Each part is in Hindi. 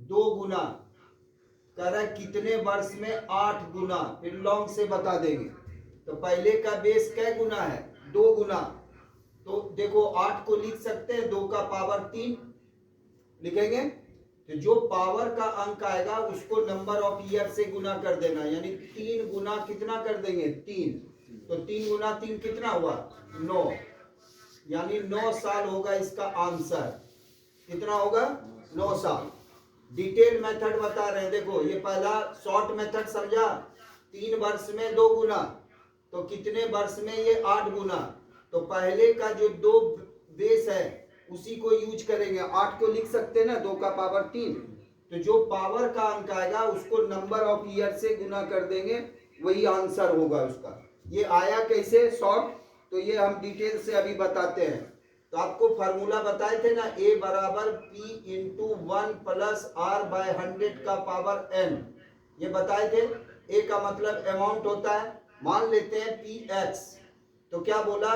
2 गुना, कह रहा है कितने वर्ष में 8 गुना, फिर लॉन्ग से बता देंगे। तो पहले का बेस कै गुना है, 2 गुना। तो देखो 8 को लिख सकते हैं 2 का पावर 3 लिखेंगे। तो जो पावर का अंक आएगा उसको नंबर ऑफ ईयर से गुना कर देना, यानी 3 गुना कितना कर देंगे 3। तो 3 गुना 3 कितना हुआ 9, यानी 9 साल होगा इसका आंसर। कितना होगा 9 साल। डिटेल मेथड बता रहे हैं, देखो ये पहला शॉर्ट मेथड समझा, 3 वर्ष में 2 गुना, तो कितने वर्ष में ये 8 गुना। तो पहले का जो 2 बेस है उसी को यूज करेंगे, 8 को लिख सकते हैं ना 2 का पावर 3। तो जो पावर का अंक आएगा उसको नंबर ऑफ ईयर से गुना कर देंगे, वही आंसर होगा उसका। ये आया कैसे शॉर्ट, तो ये हम डिटेल से अभी बताते हैं। तो आपको फार्मूला बताए थे ना, a बराबर p into 1 plus R by 100 का पावर n, ये बताए थे। a का मतलब अमाउंट होता है, मान लेते हैं px, तो क्या बोला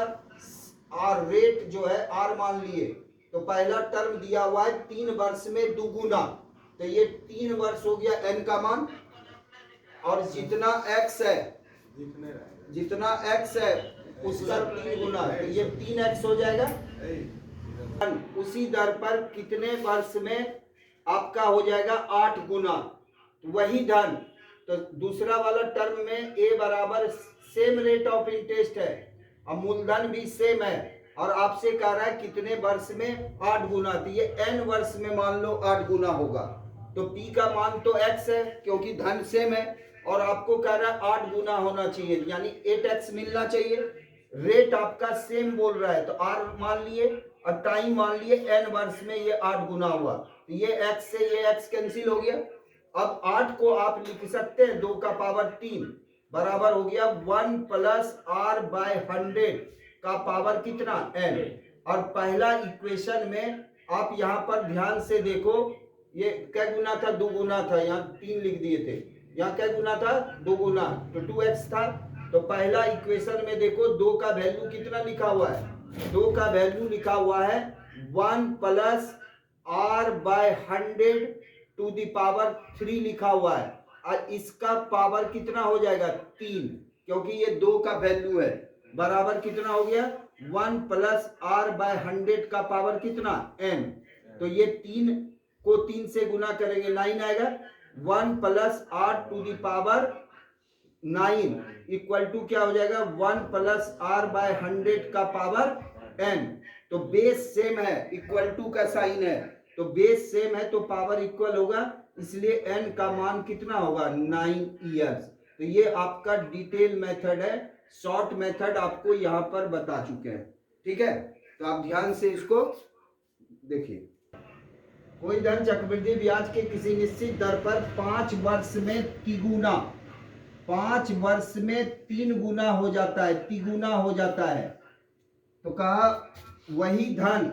r रेट जो है r मान लिए। तो पहला टर्म दिया हुआ है 3 वर्ष में दुगुना, तो ये 3 वर्ष हो गया n का मान, और जितना x है उसका 3 गुना, तो ये 3x हो जाएगा। उसी दर पर कितने वर्ष में आपका हो जाएगा 8 गुना, वही धन। तो दूसरा वाला टर्म में a बराबर सेम रेट ऑफ इंटरेस्ट है, अब मूलधन भी सेम है, और आपसे कह रहा है कितने वर्ष में 8 गुना, तो ये n वर्ष में मान लो 8 गुना होगा। तो p का मान तो x है क्योंकि धन सेम है, और आपको कह रहा है 8 गुना होना चाहिए, यानी 8x मिलना चाहिए। रेट आपका सेम बोल रहा है, तो r मान लिए और टाइम मान लिए, n वर्ष में ये 8 गुना हुआ, तो ये x से ये x कैंसिल हो गया। अब 8 को आप लिख सकते हैं 2 का पावर 3 बराबर हो गया 1 प्लस आर बाय 100 का पावर कितना n। और पहला इक्वेशन में आप यहाँ पर ध्यान से देखो, ये क्या गुना था 2 गुना था, यहाँ 3 लिख दिए थे, यहाँ क्या गुना था 2 गुना, तो 2x था। तो पहला इक्वेशन में देखो 2 का वैल्यू कितना लिखा हुआ है, 2 का वैल्यू लिखा हुआ है 1 plus R by 100 to the power 3 लिखा हुआ है, और इसका पावर कितना हो जाएगा 3, क्योंकि ये 2 का वैल्यू है, बराबर कितना हो गया 1 प्लस आर बाय 100 का पावर कितना n। तो ये 3 को 3 से गुना करेंगे 9 आएगा, 1 plus R to the power 9 equal to क्या हो जाएगा 1 प्लस आर बाय 100 का पावर n। तो बेस सेम है, इक्वल टू का साइन है, तो बेस सेम है तो पावर इक्वल होगा, इसलिए n का मान कितना होगा 9 ईयर्स। तो ये आपका डिटेल मेथड है, शॉर्ट मेथड आपको यहाँ पर बता चुके हैं, ठीक है। तो आप ध्यान से इसको देखिए। कोई धन चक्रवृद्धि ब्याज के किसी निश्चित दर पर 5 वर्ष में तिगुना, 5 वर्ष में 3 गुना हो जाता है, तिगुना हो जाता है। तो कहा वही धन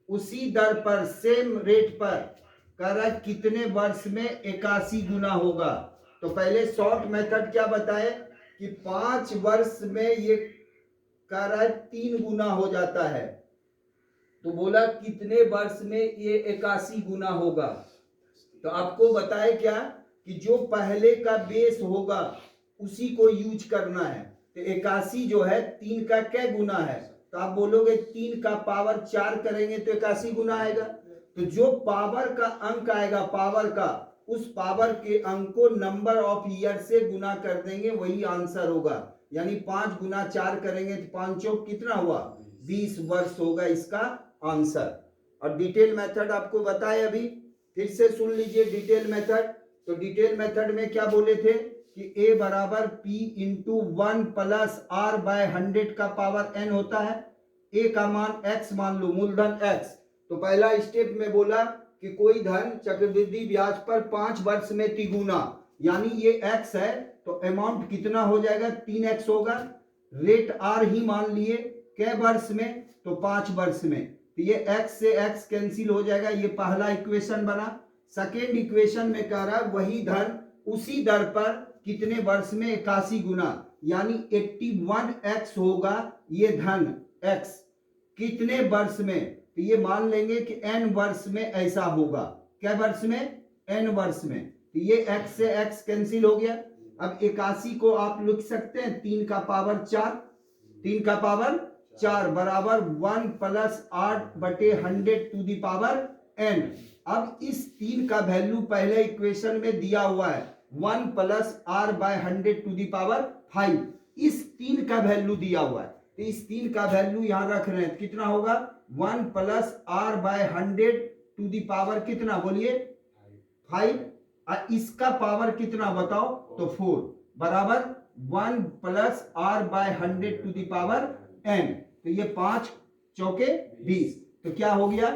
उसी दर पर सेम रेट पर कह रहा है कितने वर्ष में 81 गुना होगा। तो पहले शॉर्ट मेथड क्या बताए कि 5 वर्ष में ये कह रहा है 3 गुना हो जाता है, तो बोला कितने वर्ष में ये 81 गुना होगा। तो आपको बताए क्या कि जो पहले का बेस होगा उसी को यूज करना है। तो 81 जो है 3 का क्या गुना है, तो आप बोलोगे 3 का पावर 4 करेंगे तो 81 गुना आएगा। तो जो पावर का अंक आएगा, पावर का, उस पावर के अंक को नंबर ऑफ ईयर से गुना कर देंगे, वही आंसर होगा। यानी 5 गुना 4 करेंगे तो 5 चौक कितना हुआ 20 वर्ष होगा इसका आंसर। और डिटेल मेथड आपको बताए अभी, फिर से सुन लीजिए डिटेल मेथड। तो डिटेल मेथड में क्या बोले थे कि a बराबर p into 1 plus R by 100 का पावर n होता है। a का मान x मान लो, मूलधन x। तो पहला स्टेप में बोला कि कोई धन चक्रवृद्धि ब्याज पर 5 वर्ष में तिगुना, यानी ये x है, तो अमाउंट कितना हो जाएगा 3x होगा। रेट r ही मान लिए, कै वर्ष में, तो 5 वर्ष में, तो ये x से x कैंसिल हो जाएगा, ये पहला इक्वेशन बना। सेकेंड इक्वेशन में कह रहा है वही धन उसी दर पर कितने वर्ष में 81 गुना, यानी 81x होगा ये धन x कितने वर्ष में, तो ये मान लेंगे कि n वर्ष में ऐसा होगा। क्या वर्ष में n वर्ष में, तो ये x से x कैंसिल हो गया। अब 81 को आप लिख सकते हैं 3 का पावर 4, 3 का पावर 4 बराबर 1 plus 8/100 to the power n। अब इस 3 का वैल्यू पहले इक्वेशन में दिया हुआ है 1 plus r/100 to the power 5, इस 3 का वैल्यू दिया हुआ है, तो इस 3 का वैल्यू यहां रख रहे हैं, कितना होगा 1 plus r/100 to the power कितना बोलिए 5, और इसका पावर कितना बताओ तो 4 बराबर 1 plus r/100 to the power n। तो ये 5 चौके 20, तो क्या हो गया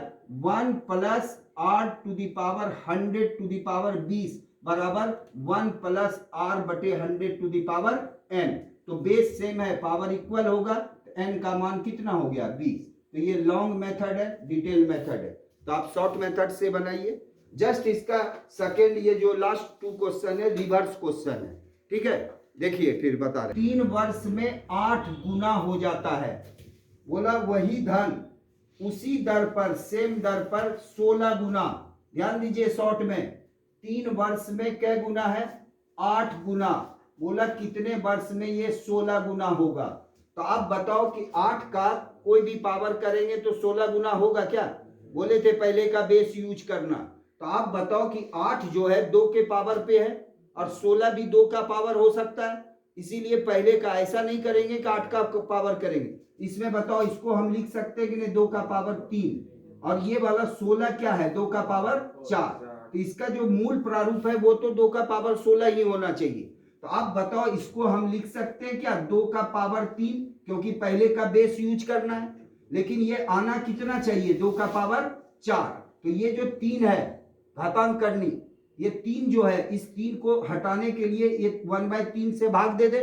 1 plus r to the power 100 to the power 20 बराबर 1 plus r/100 to the power n। तो बेस सेम है, पावर इक्वल होगा, तो n का मान कितना हो गया 20। तो ये लॉन्ग मेथड है, डिटेल मेथड है, तो आप शॉर्ट मेथड से बनाइए। जस्ट इसका सेकेंड ये जो लास्ट 2 क्वेश्चन है रिवर्स क्वेश्चन है, ठीक है। देखिए फिर बता रहे 3 वर्ष में 8 गुना हो जाता है, बोला वही धन उसी दर पर सेम दर पर 16 गुना। ध्यान दीजिए शॉर्ट में 3 वर्ष में कै गुना है 8 गुना, बोला कितने वर्ष में ये 16 गुना होगा। तो आप बताओ कि 8 का कोई भी पावर करेंगे तो 16 गुना होगा क्या, बोले थे पहले का बेस यूज करना। तो आप बताओ कि 8 जो है 2 के पावर पे है और 16 भी 2 का पावर हो सकता है, इसीलिए पहले का ऐसा नहीं करेंगे कि 8 का पावर करेंगे। इसमें बताओ इसको हम लिख सकते हैं कि नहीं 2 का पावर 3, और ये वाला 16 क्या है 2 का पावर 4, तो इसका जो मूल प्रारूप है वो तो 2 का पावर 16 ही होना चाहिए। तो आप बताओ इसको हम लिख सकते हैं क्या 2 का पावर 3, क्योंकि पहले का बेस यूज करना है, लेकिन ये आना कितना चाहिए 2 का पावर 4। तो ये जो 3 है घातांक करनी, ये 3 जो है इस 3 को हटाने के लिए ये 1/3 से भाग दे दे,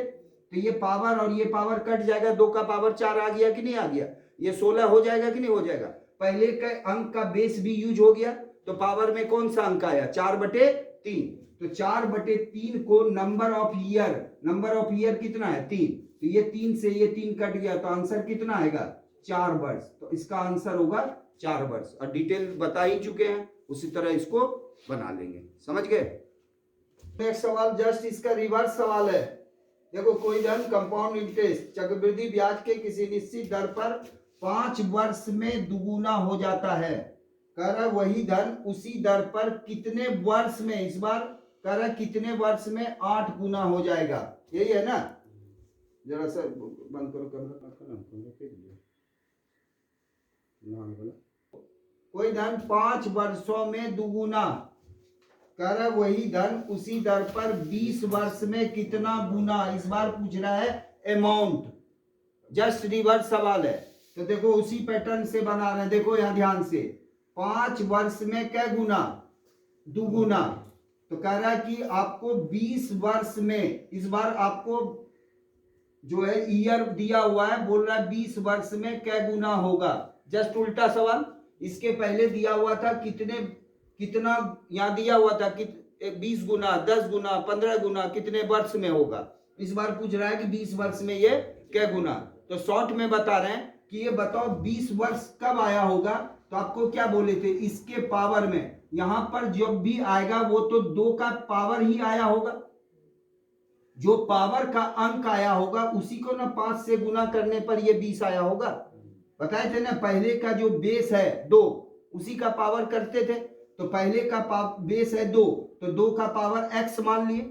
तो ये पावर और ये पावर कट जाएगा, 2 का पावर 4 आ गया कि नहीं आ गया, ये 16 हो जाएगा कि नहीं हो जाएगा। पहले के अंक का बेस भी यूज हो गया, तो पावर में कौन सा अंक आया 4/3, तो 4/3 को नंबर ऑफ ईयर कितना है 3, तो ये 3 से ये 3 कट गया, तो आंसर कितना आएगा 4 वर्ष। तो इसका आंसर होगा 4 वर्ष, और डिटेल बता ही चुके हैं, उसी तरह इसको बना लेंगे, समझ गए। नेक्स्ट सवाल जस्ट इसका रिवर्स सवाल है। देखो कोई धन कंपाउंड इंटरेस्ट चक्रवृद्धि ब्याज के किसी निश्चित दर पर 5 वर्ष में दुगुना हो जाता है, कह रहा वही धन उसी दर पर कितने वर्ष में, इस बार कह रहा कितने वर्ष में 8 गुना हो जाएगा, यही है ना। जरा सा बंद करो कोई धन 5 वर्षों में दुगुना, कह रहा वही धन उसी दर पर 20 वर्ष में कितना गुना, इस बार पूछ रहा है अमाउंट, जस्ट रिवर्स सवाल है। तो देखो उसी पैटर्न से बना रहे हैं, देखो यहां ध्यान से 5 वर्ष में क्या गुना दुगुना, तो कह रहा है कि आपको 20 वर्ष में, इस बार आपको जो है ईयर दिया हुआ है, बोल रहा है 20 वर्ष में क्या गुना होगा, जस्ट उल्टा सवाल। इसके पहले दिया हुआ था कितना यहाँ दिया हुआ था कि 20 गुना 10 गुना 15 गुना कितने वर्ष में होगा, इस बार पूछ रहा है कि 20 वर्ष में ये क्या गुना। तो शॉर्ट में बता रहे हैं कि ये बताओ 20 वर्ष कब आया होगा, तो आपको क्या बोले थे इसके पावर में, यहां पर जब भी आएगा वो तो 2 का पावर ही आया होगा, जो पावर का अंक आया होगा उसी को ना 5 से गुना करने पर ये 20 आया होगा। बताए थे ना पहले का जो बेस है 2 उसी का पावर करते थे, तो पहले का बेस है 2, तो 2 का पावर x मान लिए,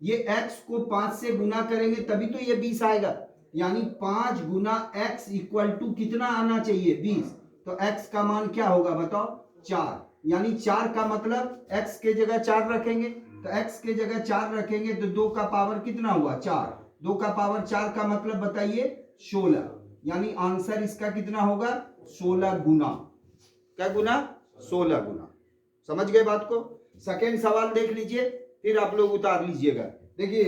ये x को 5 से गुना करेंगे तभी तो ये 20 आएगा, यानी 5 गुना x इक्वल टू कितना आना चाहिए 20, तो x का मान क्या होगा बताओ 4, यानी 4 का मतलब x के जगह 4 रखेंगे, तो x के जगह 4 रखेंगे तो 2 का पावर कितना हुआ 4, 2 का पावर 4 का मतलब बताइए 16, यानी आंसर इसका कितना होगा 16 गुना, क्या गुना 16 गुना। समझ गए बात को। सेकेंड सवाल देख लीजिए फिर आप लोग उतार लीजिएगा। देखिए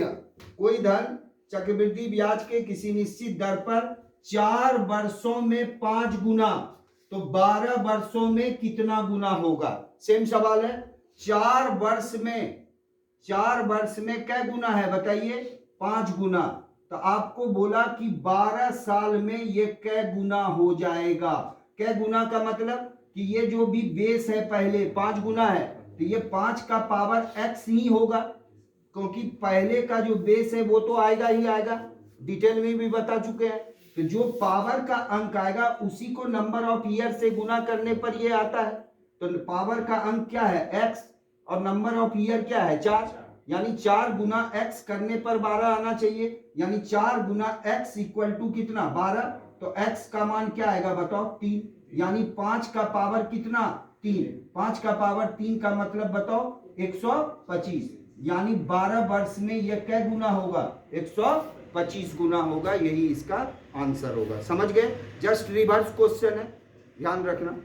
कोई धन चक्रवृद्धि ब्याज के किसी निश्चित दर पर 4 वर्षों में 5 गुना, तो 12 वर्षों में कितना गुना होगा, सेम सवाल है। 4 वर्ष में क्या गुना है बताइए 5 गुना, तो आपको बोला कि 12 साल में ये क्या गुना हो जाएगा। क्या गुना का मतलब कि ये जो भी बेस है पहले 5 गुना है, तो ये 5 का पावर x ही होगा, क्योंकि पहले का जो बेस है वो तो आएगा ही आएगा, डिटेल में भी बता चुके हैं। तो जो पावर का अंक आएगा उसी को नंबर ऑफ ईयर से गुना करने पर ये आता है। तो पावर का अंक क्या है x और नंबर ऑफ ईयर क्या है 4, यानी 4 गुना x करने पर 12 आना चाहिए, यानी 4 गुना x इक्वल टू कितना 12। तो x का मान क्या आएगा बताओ 3, यानी 5 का पावर कितना 3, 5 का पावर 3 का मतलब बताओ 125, यानी 12 वर्ष में यह क्या गुना होगा 125 गुना होगा। यही इसका आंसर होगा। समझ गए? जस्ट रिवर्स क्वेश्चन है, ध्यान रखना।